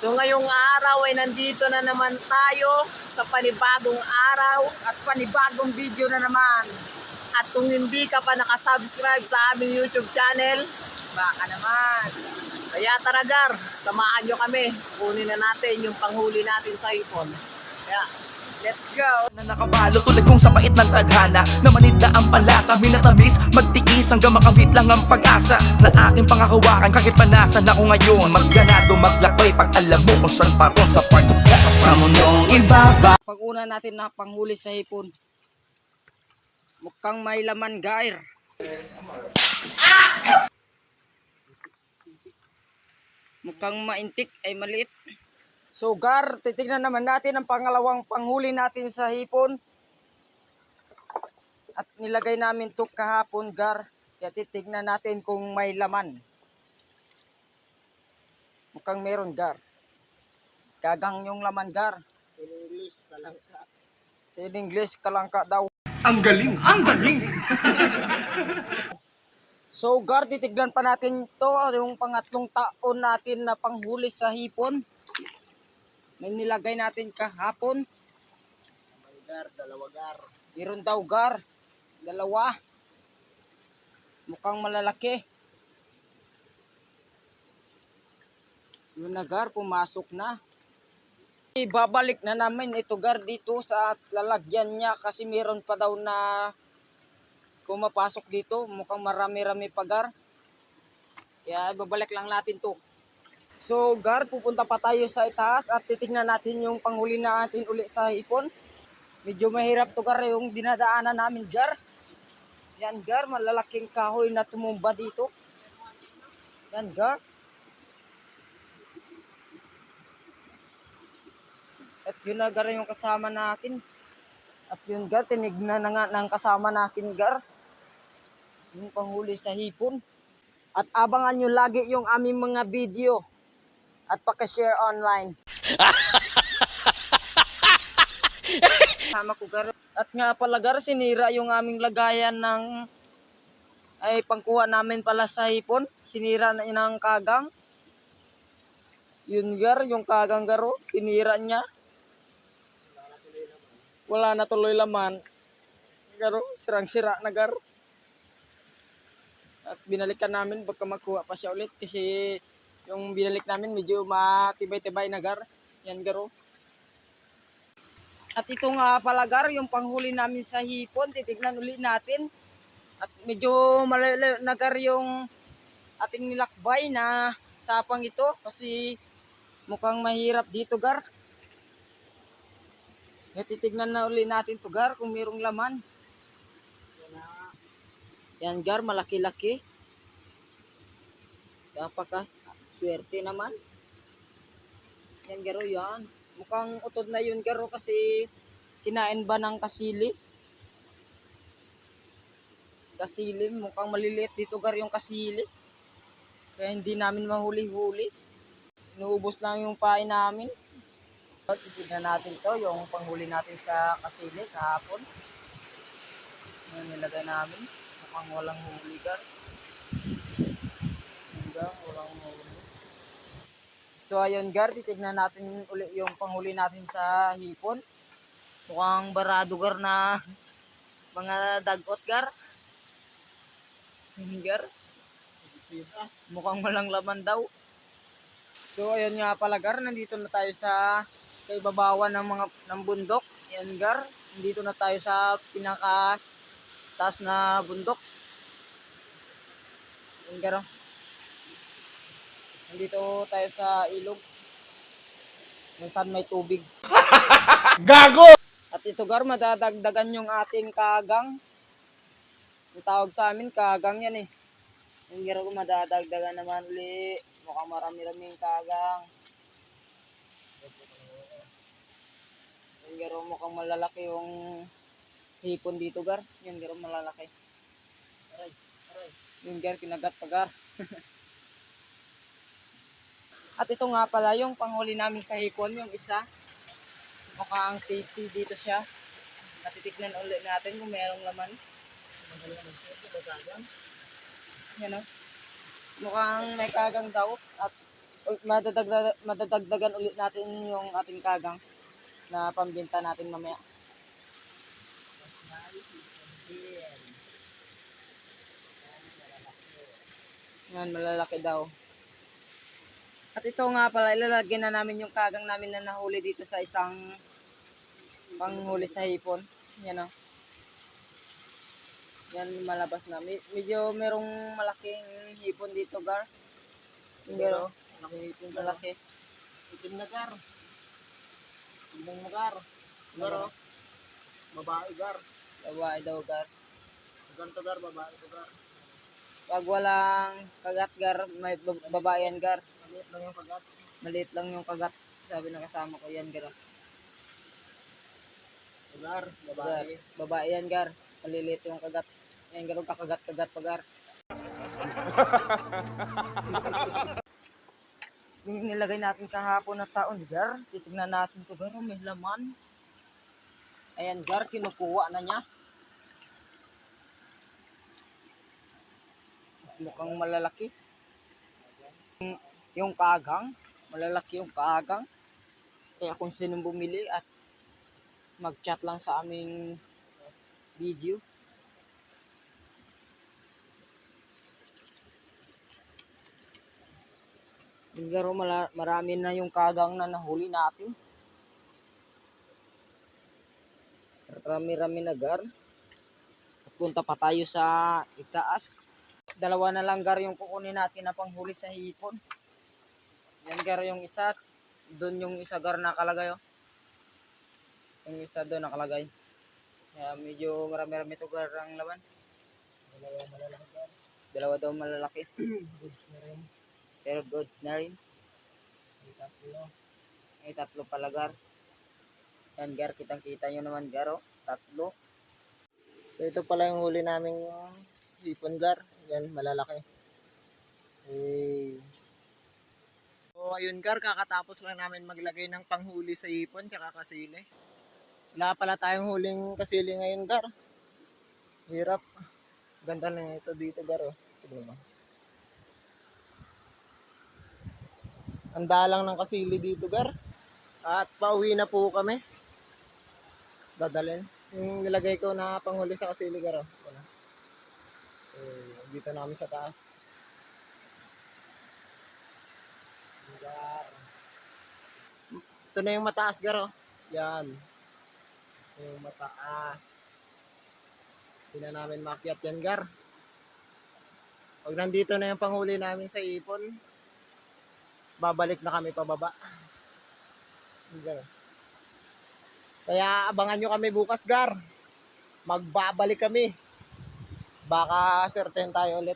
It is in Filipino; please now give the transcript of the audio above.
So ngayong araw ay nandito na naman tayo sa panibagong araw At panibagong video na naman. at kung hindi ka pa nakasubscribe sa aming YouTube channel, Baka naman. kaya tara Gar, samahan nyo kami. Kunin na natin yung panghuli natin sa ipon. Kaya, Let's go. Na nakabalo tulad kong sa pait ng tadhana na manid na ang palasa, minatamis, magtiis hanggang makamit lang ang pag-asa na aking pangahawakan kahit panasan ako ngayon. Mas ganado maglakbay pag alam mo kung saan paron sa part sa mundong ibaba. Pag-una natin na panghuli sa hipon. Mukhang may laman, gair. Mukhang maintik ay maliit. So Gar, titignan naman natin ang pangalawang panghuli natin sa hipon. At nilagay namin to kahapon, Gar. Kaya titignan natin kung may laman. Mukhang meron, Gar. Gagang yung laman, Gar. In English, kalangka daw. Ang galing! Ang galing! So Gar, titignan pa natin to, yung pangatlong taon natin na panghuli sa hipon. May nilagay natin kahapon. Gar, dalawa Gar. Meron daw, Gar. Dalawa. Mukhang malalaki. Yun na, Gar, pumasok na. Ibabalik na namin ito, Gar, dito sa lalagyan niya kasi meron pa daw na pumapasok dito. Mukhang marami-rami pa, Gar. Kaya ibabalik lang natin to. So, Gar, pupunta pa tayo sa itaas at titignan natin yung panghuli natin uli sa hipon. Medyo mahirap to, Gar, yung dinadaanan namin, Gar. Yan, Gar, malalaking kahoy na tumumba dito. Yan, Gar. At yun na, Gar, yung kasama natin. At yun, Gar, tinignan na nga ng kasama natin, Gar. Yung panghuli sa hipon. At abangan nyo lagi yung aming mga video. At pakishare online. Sama ko, Gar. At nga pala, Gar, sinira yung aming lagayan ng ay pangkuha namin pala sa hipon. Sinira na ng kagang. Yun, Gar, yung kagang, Garo, sinira niya. Wala na tuloy laman. Garo, sirang-sira na, Gar. At binalikan namin baka makuha pa siya ulit kasi yung binalik namin medyo matibay-tibay na, Gar. Yan, Garo. At ito nga pala, Gar, yung panghuli namin sa hipon. Titignan ulit natin. At medyo malayo na, Gar, yung ating nilakbay na sapang ito. Kasi mukhang mahirap dito, Gar. Kaya titignan na ulit natin to, Gar, kung mayroong laman. Yan, Gar, malaki-laki. Napaka swerte naman. Yan, Garo, yan. Mukhang utod na yun, Garo, kasi kinain ba ng kasili? Kasili, mukhang maliliit dito, Gar, yung kasili. Kaya hindi namin mahuli-huli. Inuubos lang yung pain namin. Titignan natin to, yung panghuli natin sa kasili kahapon. Yan, nilagay namin. Mukhang walang huli, Gar. Walang huli. So ayun, Gar, titignan natin uli yung panghuli natin sa hipon. Mukhang barado, Gar, na mga dagot, Gar. Gar. Mukhang walang laman daw. So ayun nga pala, Gar, nandito na tayo sa ibabawan ng bundok. Yan, Gar. Nandito na tayo sa pinaka taas na bundok. Yan, Gar. Nandito tayo sa ilog. Kung saan may tubig. Gago! At ito, Gar, madadagdagan yung ating kagang. Yung tawag sa amin, kagang yan eh. Yung Gar, madadagdagan naman ulit. Mukhang marami-raming kagang. Yung Gar, mukhang malalaki yung hipon dito, Gar. Yung Gar, malalaki. Yung Gar, kinagat pa, Gar. At ito nga pala yung panghuli namin sa hipon, yung isa. Mukhang safety dito siya. Natitignan ulit natin kung mayroong laman. Yan o. Mukhang may kagang daw. At madadagdagan ulit natin yung ating kagang na pambenta natin mamaya. Yan, malalaki daw. At ito nga pala, ilalagyan na namin yung kagang namin na nahuli dito sa isang panghuli sa hipon. Yan o. Yan, malabas na. Medyo merong malaking hipon dito, Gar. Pero, malaki. Itim na gar. Ibang mo gar. Gar oh. Babae gar. Babae daw, Gar. Ganto gar, babae ko gar. Pag walang kagat, Gar, may babae yan, Gar. Maliit lang yung kagat. Maliit lang yung kagat. Sabi ng kasama ko yan, Gar. Gar, Gar. babae. Babae yan, Gar. Maliliit yung kagat. Yan, Gar, kakagat-kagat pa, Gar. Yung nilagay natin kahapon na taon, Gar. Titignan natin to, Gar. May laman. Ayan, Gar, kinukuha na niya. Mukhang malalaki. Yung kagang, malalaki yung kagang. Kaya kung sinong bumili at mag-chat lang sa aming video. Garo, marami na yung kagang na nahuli natin. Rami-rami na, Gar. At punta pa tayo sa itaas. Dalawa na lang, Gar, yung kukunin natin na panghuli sa hipon. Yan, Gar, yung isa. Doon yung isa, Gar, nakalagay. Oh. Yung isa doon nakalagay. Kaya medyo marami-rami ito, Gar, ang laman. Dalawa malalaki gar. Dalawa daw malalaki. Goods na rin. Pero goods na rin. May tatlo. May tatlo pala, Gar. Yan, Gar, kitang-kita nyo naman, Gar, oh. Tatlo. So ito pala yung huli naming hipon gar. Yan, malalaki. So ayun gar, kakatapos lang namin maglagay ng panghuli sa hipon tsaka kasili. Wala pala tayong huling kasili ngayon gar. Hirap. Ganda na ito dito gar oh. Tignan mo. Ang dalang ng kasili dito gar. At pauwi na po kami. Dadalhin. Yung nilagay ko na panghuli sa kasili gar oh. Wala. Dito na kami sa taas. Gar. Ito na yung mataas gar oh. Yan. Yung mataas. Hindi na namin makyat yan gar. Pag nandito na yung panghuli namin sa ipon, babalik na kami pababa. Gar. Kaya abangan nyo kami bukas gar. Magbabalik kami. Baka certain tayo ulit.